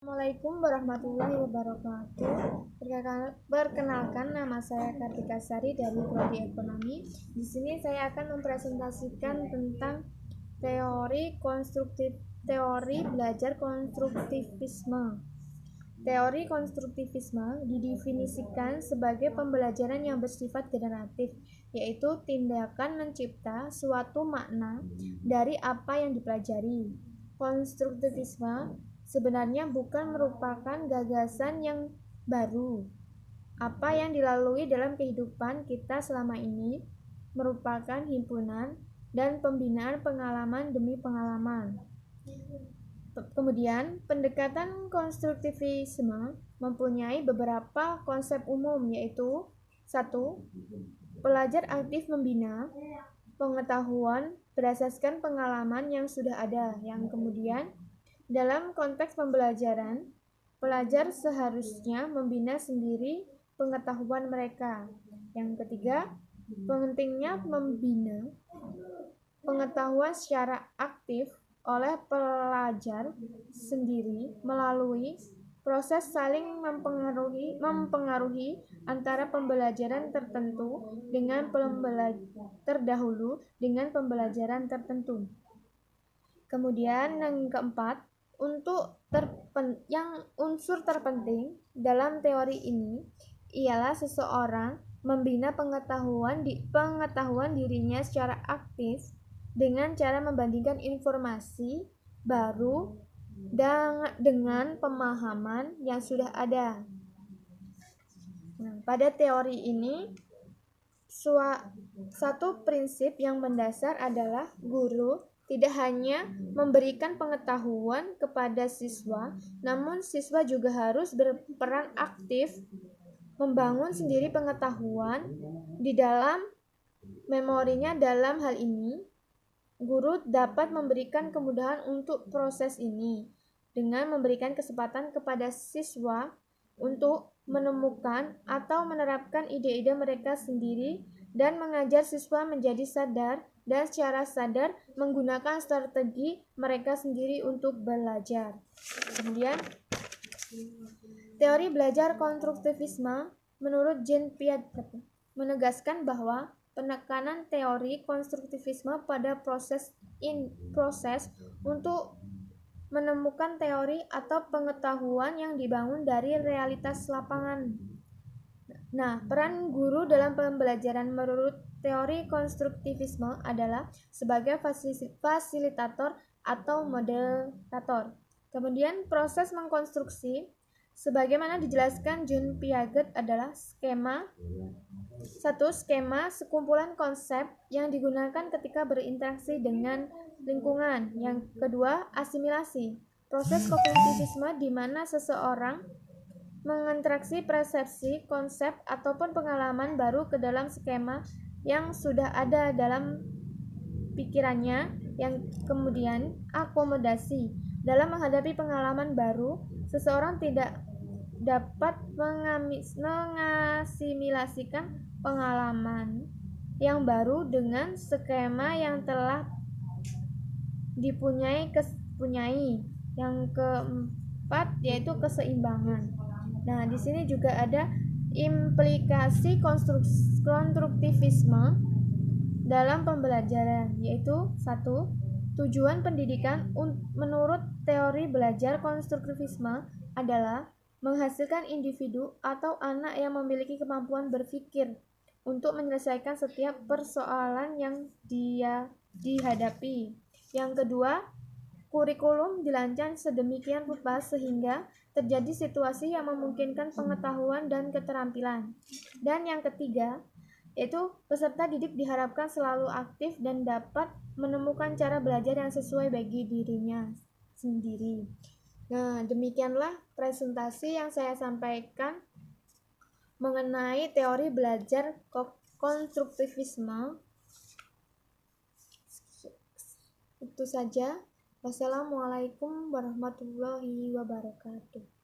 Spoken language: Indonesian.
Assalamualaikum warahmatullahi wabarakatuh. Perkenalkan, nama saya Kartika Sari dari Prodi Ekonomi. Di sini saya akan mempresentasikan tentang teori belajar konstruktivisme. Teori konstruktivisme didefinisikan sebagai pembelajaran yang bersifat generatif, yaitu tindakan mencipta suatu makna dari apa yang dipelajari. Konstruktivisme sebenarnya bukan merupakan gagasan yang baru. Apa yang dilalui dalam kehidupan kita selama ini merupakan himpunan dan pembinaan pengalaman demi pengalaman. Kemudian, pendekatan konstruktivisme mempunyai beberapa konsep umum, yaitu 1. Pelajar aktif membina pengetahuan berdasarkan pengalaman yang sudah ada. Yang kemudian, dalam konteks pembelajaran, pelajar seharusnya membina sendiri pengetahuan mereka. Yang ketiga, pentingnya membina pengetahuan secara aktif oleh pelajar sendiri melalui proses saling mempengaruhi antara pembelajaran tertentu dengan terdahulu dengan pembelajaran tertentu. Kemudian yang keempat, unsur terpenting dalam teori ini ialah seseorang membina pengetahuan dirinya secara aktif dengan cara membandingkan informasi baru dengan pemahaman yang sudah ada. Pada teori ini, satu prinsip yang mendasar adalah guru tidak hanya memberikan pengetahuan kepada siswa, namun siswa juga harus berperan aktif membangun sendiri pengetahuan di dalam memorinya. Dalam hal ini, guru dapat memberikan kemudahan untuk proses ini dengan memberikan kesempatan kepada siswa untuk menemukan atau menerapkan ide-ide mereka sendiri dan mengajar siswa menjadi sadar dan secara sadar menggunakan strategi mereka sendiri untuk belajar. Kemudian, teori belajar konstruktivisme menurut Jean Piaget menegaskan bahwa penekanan teori konstruktivisme pada proses untuk menemukan teori atau pengetahuan yang dibangun dari realitas lapangan. Peran guru dalam pembelajaran menurut teori konstruktivisme adalah sebagai fasilitator atau moderator. Kemudian, proses mengkonstruksi sebagaimana dijelaskan Jean Piaget adalah skema sekumpulan konsep yang digunakan ketika berinteraksi dengan lingkungan. Yang kedua, asimilasi, proses kognitivisme di mana seseorang menginteraksi persepsi, konsep, ataupun pengalaman baru ke dalam skema yang sudah ada dalam pikirannya. Yang kemudian, akomodasi, dalam menghadapi pengalaman baru, seseorang tidak dapat mengasimilasikan pengalaman yang baru dengan skema yang telah dipunyai. Yang keempat yaitu keseimbangan. Di sini juga ada implikasi konstruktivisme dalam pembelajaran, yaitu 1. Tujuan pendidikan menurut teori belajar konstruktivisme adalah menghasilkan individu atau anak yang memiliki kemampuan berpikir untuk menyelesaikan setiap persoalan yang dia dihadapi. Yang kedua, kurikulum dirancang sedemikian rupa sehingga terjadi situasi yang memungkinkan pengetahuan dan keterampilan. Dan yang ketiga, yaitu peserta didik diharapkan selalu aktif dan dapat menemukan cara belajar yang sesuai bagi dirinya sendiri. Demikianlah presentasi yang saya sampaikan mengenai teori belajar konstruktivisme. Itu saja. Wassalamualaikum warahmatullahi wabarakatuh.